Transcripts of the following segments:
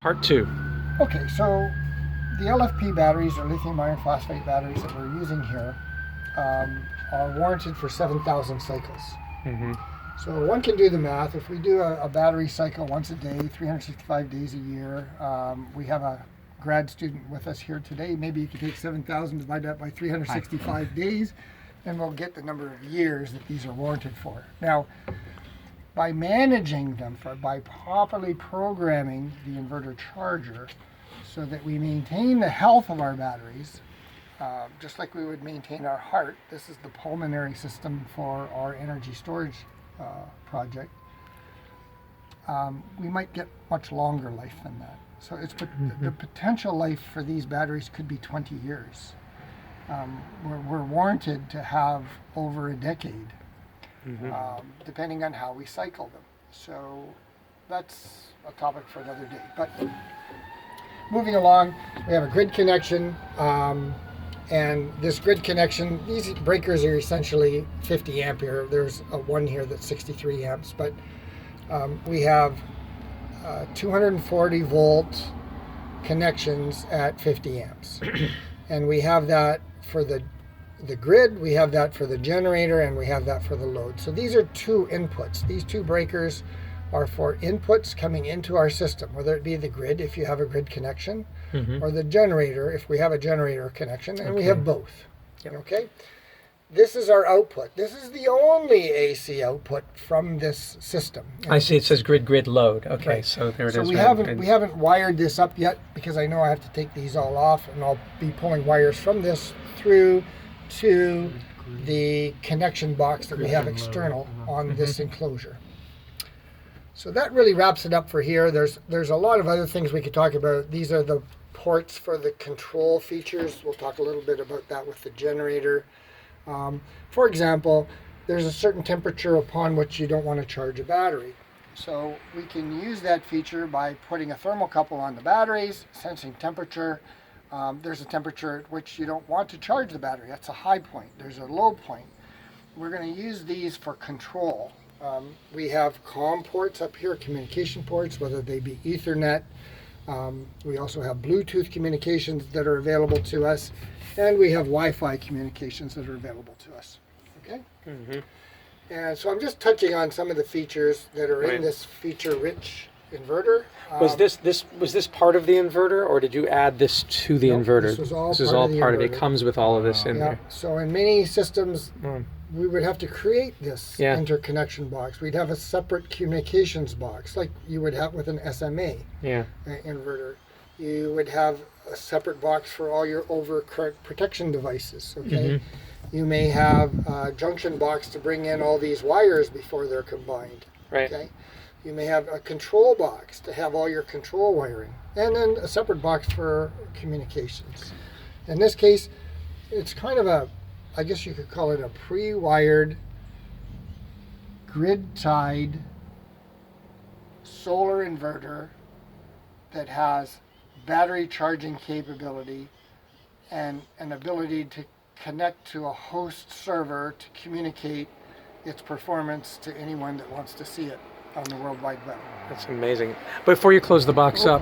Part 2. Okay, so the LFP batteries, or lithium iron phosphate batteries that we're using here, are warranted for 7,000 cycles. Mm-hmm. So one can do the math. If we do a battery cycle once a day, 365 days a year, we have a grad student with us here today. Maybe you could take 7,000, divide that by 365 days, and we'll get the number of years that these are warranted for. Now, by managing them, by properly programming the inverter charger so that we maintain the health of our batteries, just like we would maintain our heart. This is the pulmonary system for our energy storage project. We might get much longer life than that. So it's the potential life for these batteries could be 20 years. We're warranted to have over a decade. Depending on how we cycle them. So that's a topic for another day. But moving along, we have a grid connection, and this grid connection, these breakers are essentially 50 ampere. There's one here that's 63 amps, but we have 240 volt connections at 50 amps. And we have that for the grid, we have that for the generator, and we have that for the load. So these are two inputs. These two breakers are for inputs coming into our system, whether it be the grid if you have a grid connection, or the generator if we have a generator connection, and we have both. Okay? This is our output. This is the only AC output from this system. I see. It says grid load. Okay, right. So there it is. So we haven't wired this up yet because I know I have to take these all off, and I'll be pulling wires from this through to the connection box that we have external on this enclosure. So that really wraps it up for here. There's a lot of other things we could talk about. These are the ports for the control features. We'll talk a little bit about that with the generator. For example, there's a certain temperature upon which you don't want to charge a battery. So we can use that feature by putting a thermocouple on the batteries, sensing temperature. There's a temperature at which you don't want to charge the battery. That's a high point. There's a low point. We're going to use these for control. We have COM ports up here, communication ports, whether they be Ethernet. We also have Bluetooth communications that are available to us, and we have Wi-Fi communications that are available to us. Okay? And so I'm just touching on some of the features that are in this feature-rich inverter. Was this part of the inverter, or did you add this to the inverter? This is all part of it. It comes with all of this in there. So in many systems, we would have to create this interconnection box. We'd have a separate communications box, like you would have with an SMA inverter. You would have a separate box for all your overcurrent protection devices. Okay. You may have a junction box to bring in all these wires before they're combined. Right. Okay. You may have a control box to have all your control wiring, and then a separate box for communications. In this case, it's kind of I guess you could call it a pre-wired, grid-tied solar inverter that has battery charging capability and an ability to connect to a host server to communicate its performance to anyone that wants to see it on the World Wide Web. That's amazing. Before you close the box up,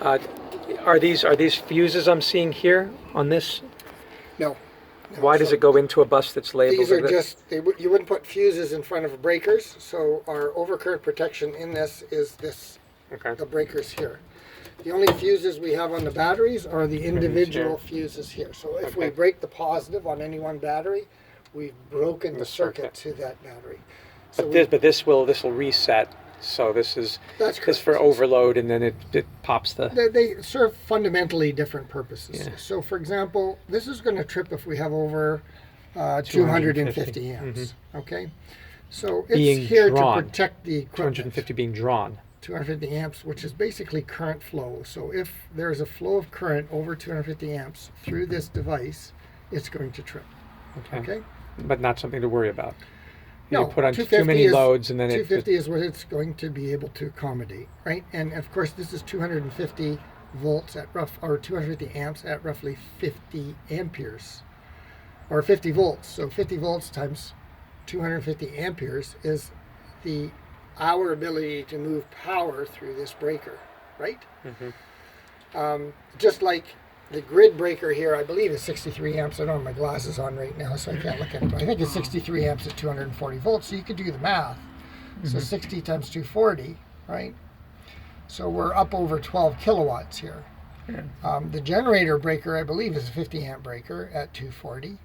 are these fuses I'm seeing here on this? No. Why does it go into a bus that's labeled? These are just, you wouldn't put fuses in front of breakers, so our overcurrent protection in this is the breakers here. The only fuses we have on the batteries are the individual fuses here. So if we break the positive on any one battery, we've broken the circuit to that battery. So but this will reset. So this is for overload, and then it pops the. They serve fundamentally different purposes. So, for example, this is going to trip if we have over 250 amps. Okay, so it's here to protect the equipment. 250 being drawn. 250 amps, which is basically current flow. So if there's a flow of current over 250 amps through this device, it's going to trip. Okay. But not something to worry about. No, you put on too many loads, and then 250 is what it's going to be able to accommodate, right? And of course, this is 250 volts at 250 amps at roughly 50 amperes, or 50 volts. So 50 volts times 250 amperes is our ability to move power through this breaker. right? Mm-hmm. Just like the grid breaker here, I believe is 63 amps. I don't have my glasses on right now, so I can't look at it. But I think it's 63 amps at 240 volts. So you could do the math. So 60 times 240, right? So we're up over 12 kilowatts here. Yeah. The generator breaker, I believe, is a 50 amp breaker at 240.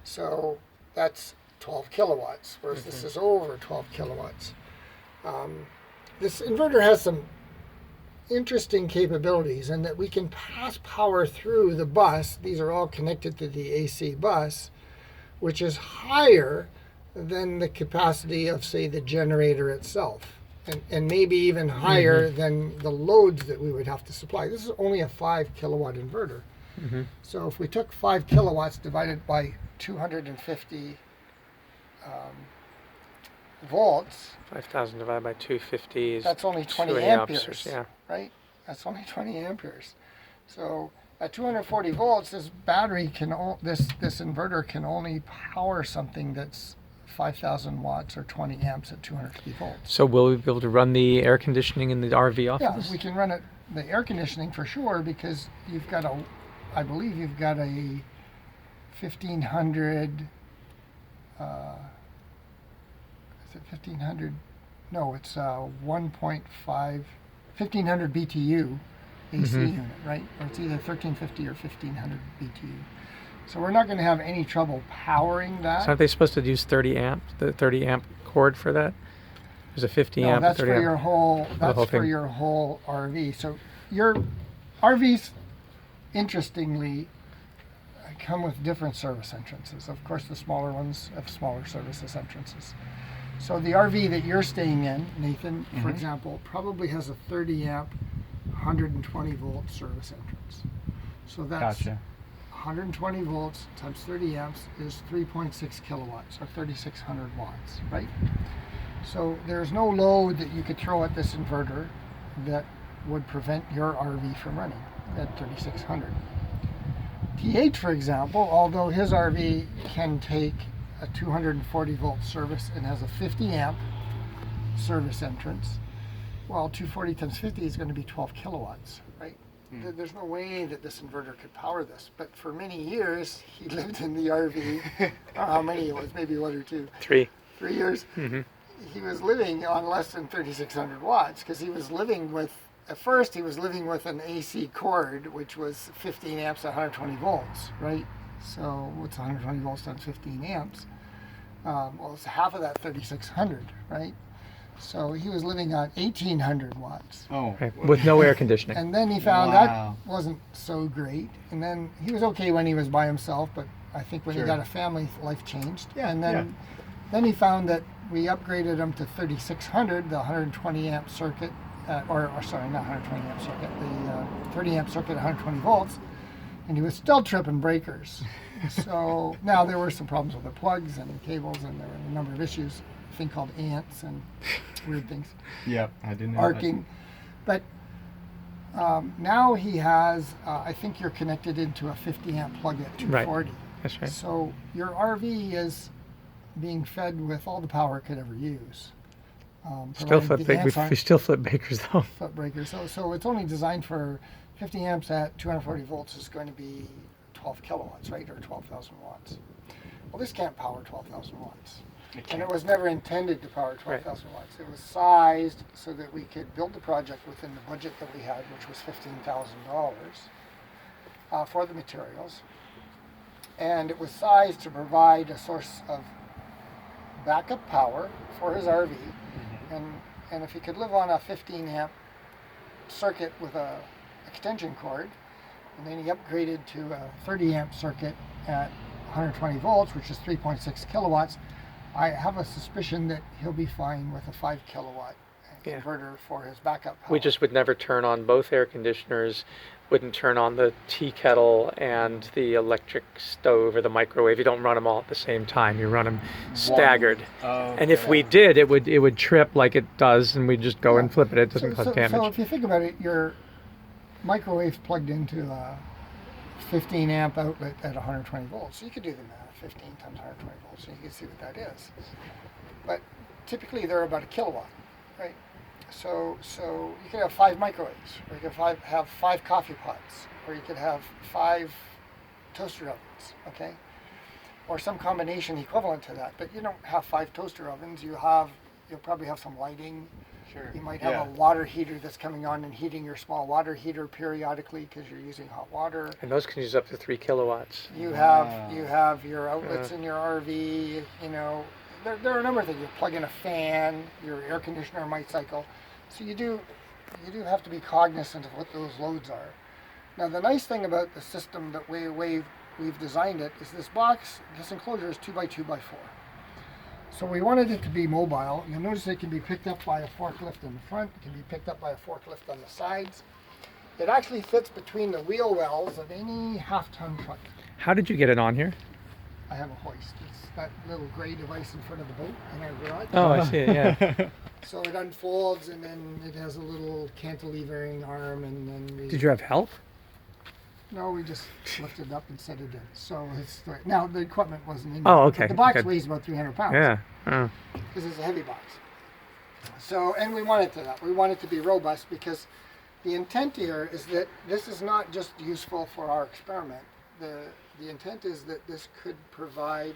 So that's 12 kilowatts, whereas this is over 12 kilowatts. This inverter has some interesting capabilities in that we can pass power through the bus. These are all connected to the AC bus, which is higher than the capacity of, say, the generator itself. And maybe even higher than the loads that we would have to supply. This is only a 5 kilowatt inverter. So if we took 5 kilowatts divided by 250 volts, 5,000 divided by 250 is that's only 20 280 amperes, yeah. right? That's only 20 amperes. So at 240 volts, this battery can, this inverter can only power something that's 5,000 watts or 20 amps at 250 volts. So will we be able to run the air conditioning in the RV off of Yeah, this? we can run it, the air conditioning for sure, because you've got I believe you've got a 1500, is it 1500? No, it's 1500 BTU AC unit, right? Or it's either 1350 or 1500 BTU. So we're not going to have any trouble powering that. So aren't they supposed to use 30 amp, the 30 amp cord for that? There's a 50 amp, that's 30 for amp. your whole. That's whole for thing. your whole RV. So your RVs, interestingly, come with different service entrances. Of course, the smaller ones have smaller services entrances. So the RV that you're staying in, Nathan, for example, probably has a 30 amp, 120 volt service entrance. So that's 120 volts times 30 amps is 3.6 kilowatts or 3,600 watts, right? So there's no load that you could throw at this inverter that would prevent your RV from running at 3,600. TH, for example, although his RV can take a 240 volt service and has a 50 amp service entrance, well, 240 times 50 is going to be 12 kilowatts, right? There's no way that this inverter could power this. But for many years, he lived in the RV. How many it was? Maybe 1 or 2. 3. 3 years. He was living on less than 3,600 watts because he was living with, at first he was living with an AC cord, which was 15 amps at 120 volts, right? So what's 120 volts times 15 amps? Well, it's half of that 3,600, right? So he was living on 1,800 watts. Oh. Right. With no air conditioning. And then he found that wasn't so great. And then he was okay when he was by himself, but I think when he got a family, life changed. Yeah. And then he found that we upgraded him to 3,600, the 120 amp circuit, or sorry, not 120 amp circuit, the 30 amp circuit at 120 volts, and he was still tripping breakers. So now there were some problems with the plugs and the cables, and there were a number of issues, a thing called ants and weird things. Yep, I didn't know Arcing. But now he has, I think you're connected into a 50 amp plug at 240. Right. That's right. So your RV is being fed with all the power it could ever use. Still flip we still flip breakers though. Flip breakers. So it's only designed for 50 amps at 240 volts is going to be 12 kilowatts, right? Or 12,000 watts. Well, this can't power 12,000 watts. And it was never intended to power 12,000 watts. It was sized so that we could build the project within the budget that we had, which was $15,000 for the materials. And it was sized to provide a source of backup power for his RV. And if he could live on a 15 amp circuit with a extension cord, and then he upgraded to a 30 amp circuit at 120 volts, which is 3.6 kilowatts, I have a suspicion that he'll be fine with a 5 kilowatt converter for his backup power. We just would never turn on both air conditioners, wouldn't turn on the tea kettle and the electric stove or the microwave. You don't run them all at the same time. You run them staggered. And if we did, it would trip like it does, and we'd just go and flip it. It doesn't cause damage. So if you think about it, your microwave's plugged into a 15 amp outlet at 120 volts. So you could do the math. 15 times 120 volts, so you can see what that is. But typically they're about a kilowatt, right? So you could have 5 microwaves, or you could have 5 coffee pots, or you could have 5 toaster ovens, okay? Or some combination equivalent to that. But you don't have 5 toaster ovens. You'll probably have some lighting. Sure. You might have a water heater that's coming on and heating your small water heater periodically because you're using hot water. And those can use up to 3 kilowatts. You have your outlets in your RV. You know, there are a number of things. You plug in a fan. Your air conditioner might cycle. So you do have to be cognizant of what those loads are. Now the nice thing about the system that we've designed it is this enclosure is 2 by 2 by 4. So we wanted it to be mobile. You'll notice it can be picked up by a forklift in the front. It can be picked up by a forklift on the sides. It actually fits between the wheel wells of any half-ton truck. How did you get it on here? I have a hoist. It's that little gray device in front of the boat in our garage. Oh, I see it, yeah. So it unfolds, and then it has a little cantilevering arm, and then Did you have help? No, we just lifted it up and set it in. So now the equipment wasn't in. Oh, okay. But the box Good. weighs about 300 pounds. Yeah. Oh. Because it's a heavy box. So, and we want it to that. We want it to be robust because the intent here is that this is not just useful for our experiment. The intent is that this could provide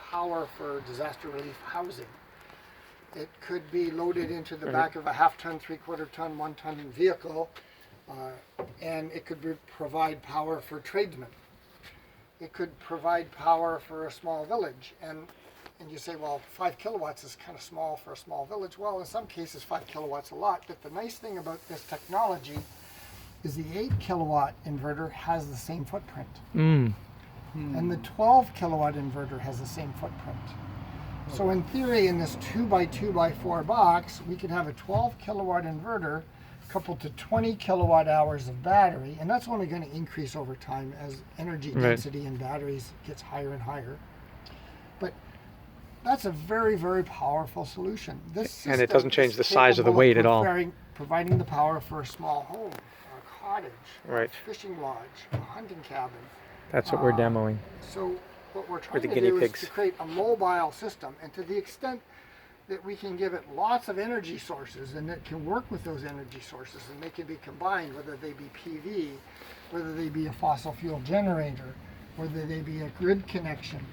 power for disaster relief housing. It could be loaded into the back of a half-ton, three-quarter-ton, one-ton vehicle, and it could provide power for tradesmen. It could provide power for a small village. And you say, well, 5 kilowatts is kind of small for a small village. Well, in some cases, 5 kilowatts a lot. But the nice thing about this technology is the 8 kilowatt inverter has the same footprint. And the 12 kilowatt inverter has the same footprint. So in theory, in this 2 by 2 by 4 box, we could have a 12 kilowatt inverter coupled to 20 kilowatt hours of battery, and that's only going to increase over time as energy density in batteries gets higher and higher. But that's a very, very powerful solution. And it doesn't change the size of the weight at all. Providing the power for a small home, or a cottage, or a fishing lodge, a hunting cabin. That's what we're demoing. So what we're trying the to guinea do pigs. is to create a mobile system, and to the extent that we can give it lots of energy sources, and it can work with those energy sources, and they can be combined, whether they be PV, whether they be a fossil fuel generator, whether they be a grid connection.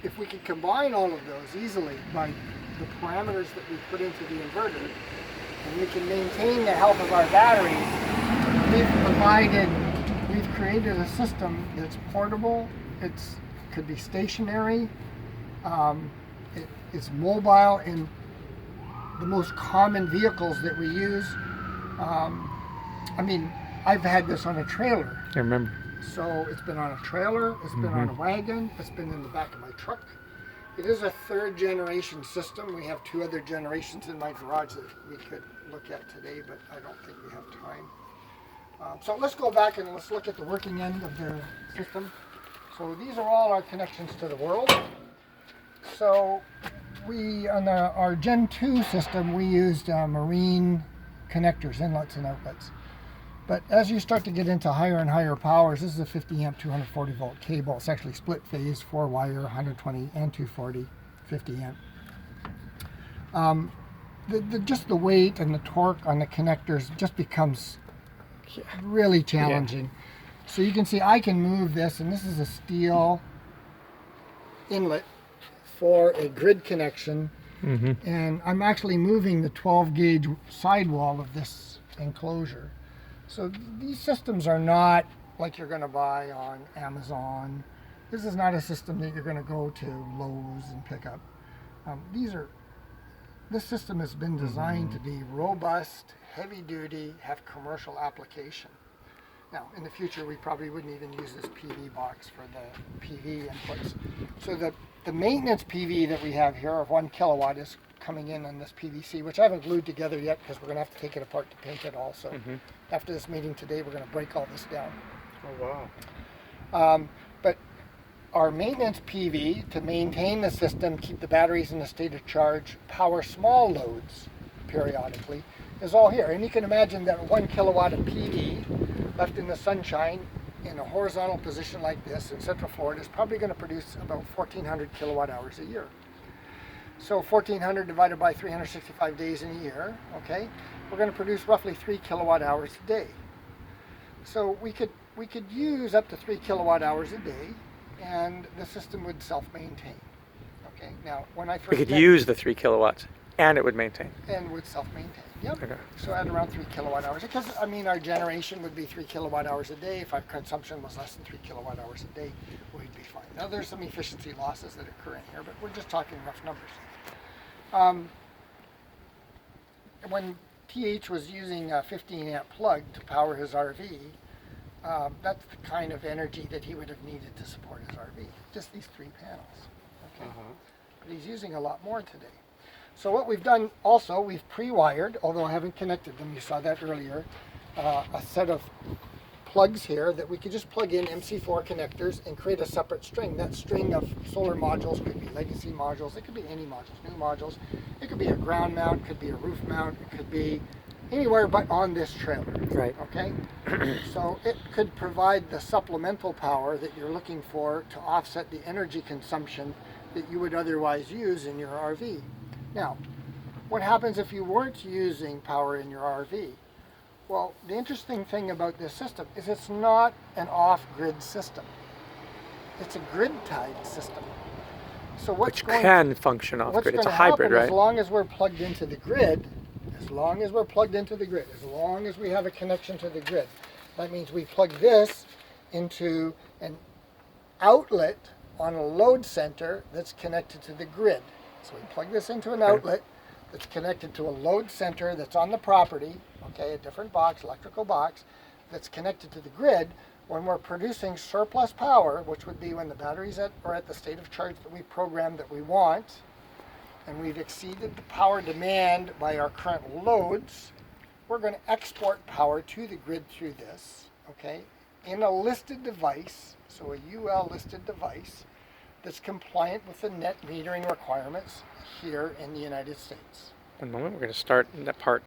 If we can combine all of those easily by the parameters that we put into the inverter, and we can maintain the health of our batteries, we've created a system that's portable, it could be stationary, it's mobile in the most common vehicles that we use. I mean, I've had this on a trailer. I remember. So it's been on a trailer, it's been on a wagon, it's been in the back of my truck. It is a 3rd generation system. We have 2 other generations in my garage that we could look at today, but I don't think we have time. So let's go back and let's look at the working end of the system. So these are all our connections to the world. So on our Gen 2 system, we used marine connectors, inlets and outlets. But as you start to get into higher and higher powers, this is a 50 amp, 240 volt cable. It's actually split phase, 4 wire, 120 and 240, 50 amp. Just the weight and the torque on the connectors just becomes really challenging. Yeah. So you can see I can move this, and this is a steel inlet for a grid connection. And I'm actually moving the 12 gauge sidewall of this enclosure. So these systems are not like you're going to buy on Amazon. This is not a system that you're going to go to Lowe's and pick up. This system has been designed to be robust, heavy duty, have commercial application. Now, in the future, we probably wouldn't even use this PV box for the PV inputs. So the maintenance PV that we have here of 1 kilowatt is coming in on this PVC, which I haven't glued together yet because we're going to have to take it apart to paint it also. After this meeting today, we're going to break all this down. Oh, wow. But our maintenance PV, to maintain the system, keep the batteries in a state of charge, power small loads periodically, is all here. And you can imagine that 1 kilowatt of PV left in the sunshine in a horizontal position like this in Central Florida is probably going to produce about 1,400 kilowatt hours a year. So 1,400 divided by 365 days in a year, okay? We're going to produce roughly 3 kilowatt hours a day. So we could use up to 3 kilowatt hours a day, and the system would self-maintain. Okay. Now, when I first We could use the 3 kilowatts, and it would maintain. and would self-maintain. Yep. Okay. So at around 3 kilowatt hours, because I mean our generation would be 3 kilowatt hours a day. If our consumption was less than 3 kilowatt hours a day, we'd be fine. Now there's some efficiency losses that occur in here, but we're just talking rough numbers. When TH was using a 15 amp plug to power his RV, that's the kind of energy that he would have needed to support his RV. Just these 3 panels. Okay. But he's using a lot more today. So what we've done also, we've pre-wired, although I haven't connected them, you saw that earlier, a set of plugs here that we could just plug in MC4 connectors and create a separate string. That string of solar modules could be legacy modules, it could be any modules, new modules. It could be a ground mount, could be a roof mount, it could be anywhere but on this trailer. Right. Okay? So it could provide the supplemental power that you're looking for to offset the energy consumption that you would otherwise use in your RV. Now, what happens if you weren't using power in your RV? Well, the interesting thing about this system is it's not an off-grid system. It's a grid-tied system. So Which can function off grid. It's a hybrid, right? As long as we're plugged into the grid, as long as we have a connection to the grid, that means we plug this into an outlet on a load center that's connected to the grid. So we plug this into an outlet that's connected to a load center that's on the property, okay, a different box, electrical box, that's connected to the grid. When we're producing surplus power, which would be when the batteries are at the state of charge that we programmed that we want, and we've exceeded the power demand by our current loads, we're going to export power to the grid through this, okay, in a listed device, so a UL listed device, that's compliant with the net metering requirements here in the United States. One moment, we're going to start in that part